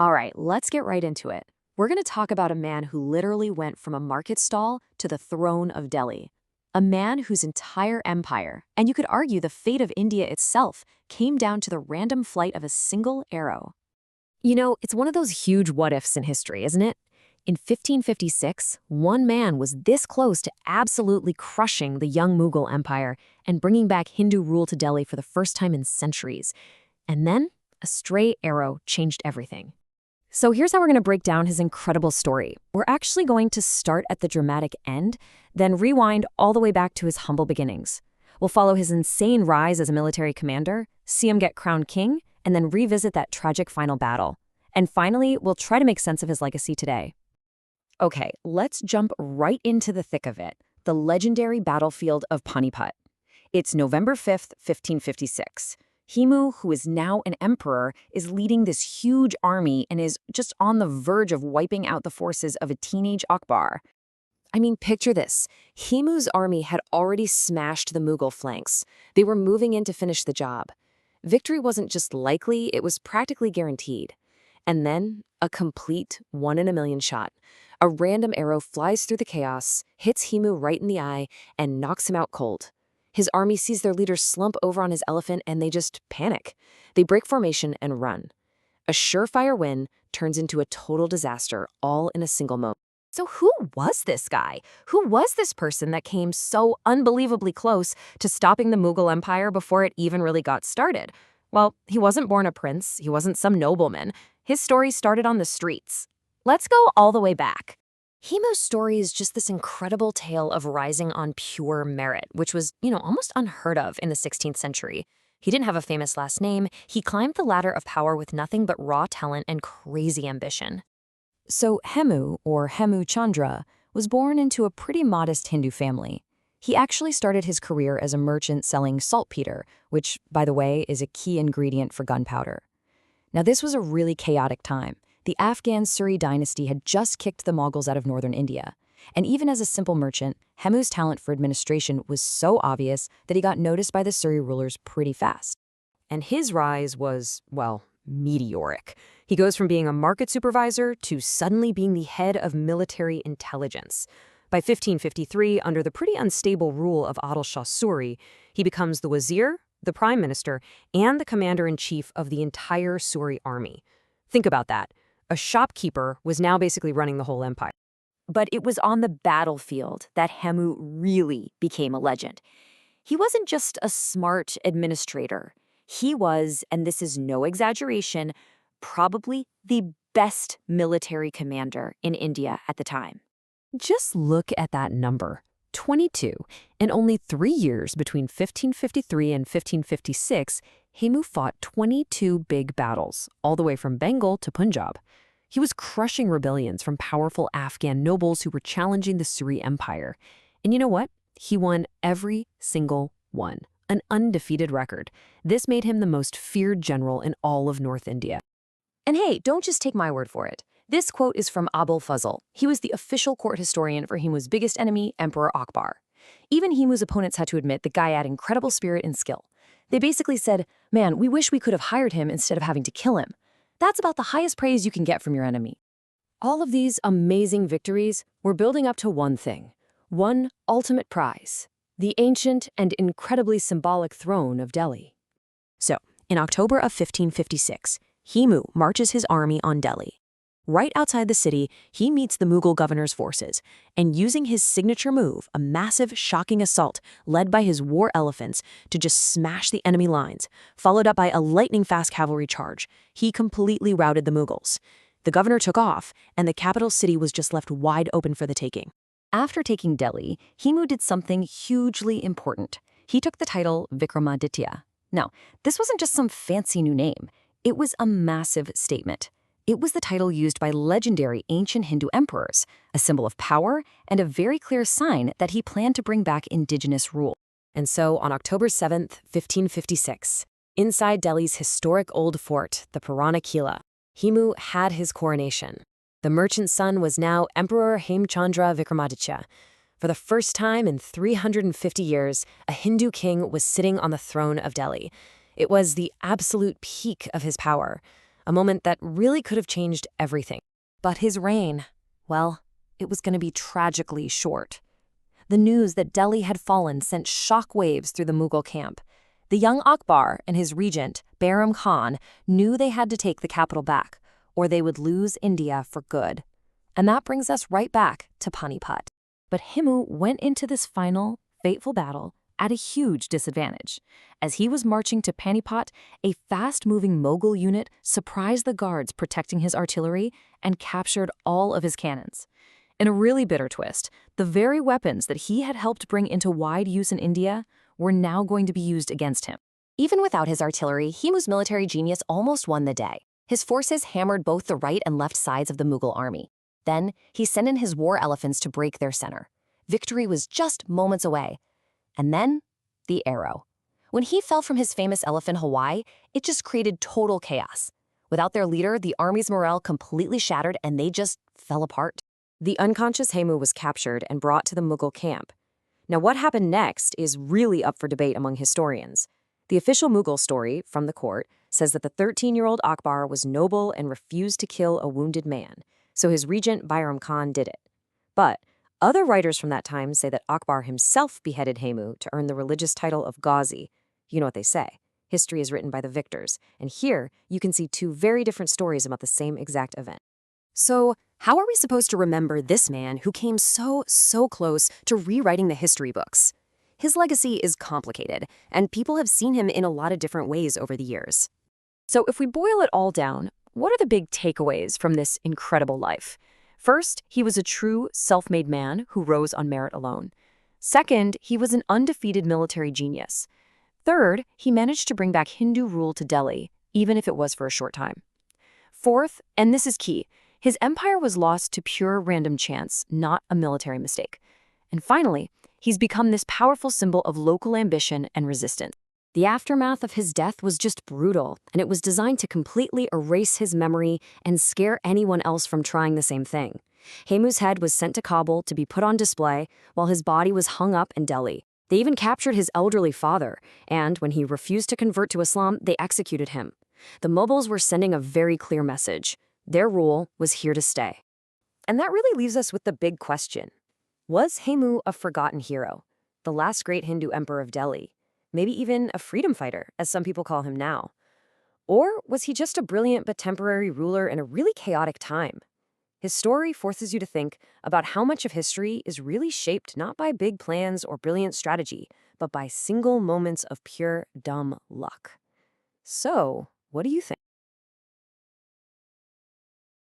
All right, let's get right into it. We're going to talk about a man who literally went from a market stall to the throne of Delhi. A man whose entire empire, and you could argue the fate of India itself, came down to the random flight of a single arrow. You know, it's one of those huge what-ifs in history, isn't it? In 1556, one man was this close to absolutely crushing the young Mughal Empire and bringing back Hindu rule to Delhi for the first time in centuries. And then, a stray arrow changed everything. So here's how we're going to break down his incredible story. We're actually going to start at the dramatic end, then rewind all the way back to his humble beginnings. We'll follow his insane rise as a military commander, see him get crowned king, and then revisit that tragic final battle. And finally, we'll try to make sense of his legacy today. Okay, let's jump right into the thick of it, the legendary battlefield of Panipat. It's November 5th, 1556. Hemu, who is now an emperor, is leading this huge army and is just on the verge of wiping out the forces of a teenage Akbar. I mean, picture this. Hemu's army had already smashed the Mughal flanks. They were moving in to finish the job. Victory wasn't just likely, it was practically guaranteed. And then, a complete one-in-a-million shot. A random arrow flies through the chaos, hits Hemu right in the eye, and knocks him out cold. His army sees their leader slump over on his elephant and they just panic. They break formation and run. A surefire win turns into a total disaster, all in a single moment. So who was this guy? Who was this person that came so unbelievably close to stopping the Mughal Empire before it even really got started? Well, he wasn't born a prince. He wasn't some nobleman. His story started on the streets. Let's go all the way back. Hemu's story is just this incredible tale of rising on pure merit, which was, almost unheard of in the 16th century. He didn't have a famous last name. He climbed the ladder of power with nothing but raw talent and crazy ambition. So Hemu, or Hemu Chandra, was born into a pretty modest Hindu family. He actually started his career as a merchant selling saltpeter, which, by the way, is a key ingredient for gunpowder. Now, this was a really chaotic time. The Afghan Suri dynasty had just kicked the Mongols out of northern India. And even as a simple merchant, Hemu's talent for administration was so obvious that he got noticed by the Suri rulers pretty fast. And his rise was, well, meteoric. He goes from being a market supervisor to suddenly being the head of military intelligence. By 1553, under the pretty unstable rule of Adil Shah Suri, he becomes the wazir, the prime minister, and the commander-in-chief of the entire Suri army. Think about that. A shopkeeper was now basically running the whole empire. But it was on the battlefield that Hemu really became a legend. He wasn't just a smart administrator. He was, and this is no exaggeration, probably the best military commander in India at the time. Just look at that number, 22. In only 3 years between 1553 and 1556, Hemu fought 22 big battles, all the way from Bengal to Punjab. He was crushing rebellions from powerful Afghan nobles who were challenging the Suri Empire. And you know what? He won every single one, an undefeated record. This made him the most feared general in all of North India. And hey, don't just take my word for it. This quote is from Abul Fazl. He was the official court historian for Hemu's biggest enemy, Emperor Akbar. Even Hemu's opponents had to admit the guy had incredible spirit and skill. They basically said, man, we wish we could have hired him instead of having to kill him. That's about the highest praise you can get from your enemy. All of these amazing victories were building up to one thing, one ultimate prize, the ancient and incredibly symbolic throne of Delhi. So, in October of 1556, Hemu marches his army on Delhi. Right outside the city, he meets the Mughal governor's forces, and using his signature move, a massive, shocking assault led by his war elephants to just smash the enemy lines, followed up by a lightning-fast cavalry charge, he completely routed the Mughals. The governor took off, and the capital city was just left wide open for the taking. After taking Delhi, Hemu did something hugely important. He took the title Vikramaditya. Now, this wasn't just some fancy new name. It was a massive statement. It was the title used by legendary ancient Hindu emperors, a symbol of power and a very clear sign that he planned to bring back indigenous rule. And so, on October 7th, 1556, inside Delhi's historic old fort, the Purana Kila, Hemu had his coronation. The merchant's son was now Emperor Hemchandra Vikramaditya. For the first time in 350 years, a Hindu king was sitting on the throne of Delhi. It was the absolute peak of his power. A a moment that really could have changed everything. But his reign, well, it was going to be tragically short. The news that Delhi had fallen sent shockwaves through the Mughal camp. The young Akbar and his regent, Bahram Khan, knew they had to take the capital back, or they would lose India for good. And that brings us right back to Panipat. But Hemu went into this final, fateful battle at a huge disadvantage. As he was marching to Panipat, a fast-moving Mughal unit surprised the guards protecting his artillery and captured all of his cannons. In a really bitter twist, the very weapons that he had helped bring into wide use in India were now going to be used against him. Even without his artillery, Hemu's military genius almost won the day. His forces hammered both the right and left sides of the Mughal army. Then, he sent in his war elephants to break their center. Victory was just moments away. And then, the arrow. When he fell from his famous elephant Hawaii, it just created total chaos. Without their leader, the army's morale completely shattered and they just fell apart. The unconscious Hemu was captured and brought to the Mughal camp. Now, what happened next is really up for debate among historians. The official Mughal story from the court says that the 13-year-old Akbar was noble and refused to kill a wounded man, so his regent Bahram Khan did it. But other writers from that time say that Akbar himself beheaded Hemu to earn the religious title of Ghazi. You know what they say. History is written by the victors, and here you can see two very different stories about the same exact event. So, how are we supposed to remember this man who came so close to rewriting the history books? His legacy is complicated, and people have seen him in a lot of different ways over the years. So if we boil it all down, what are the big takeaways from this incredible life? First, he was a true self-made man who rose on merit alone. Second, he was an undefeated military genius. Third, he managed to bring back Hindu rule to Delhi, even if it was for a short time. Fourth, and this is key, his empire was lost to pure random chance, not a military mistake. And finally, he's become this powerful symbol of local ambition and resistance. The aftermath of his death was just brutal, and it was designed to completely erase his memory and scare anyone else from trying the same thing. Hemu's head was sent to Kabul to be put on display, while his body was hung up in Delhi. They even captured his elderly father, and when he refused to convert to Islam, they executed him. The Mughals were sending a very clear message. Their rule was here to stay. And that really leaves us with the big question. Was Hemu a forgotten hero, the last great Hindu emperor of Delhi, maybe even a freedom fighter, as some people call him now? Or was he just a brilliant but temporary ruler in a really chaotic time? His story forces you to think about how much of history is really shaped not by big plans or brilliant strategy, but by single moments of pure dumb luck. So, what do you think?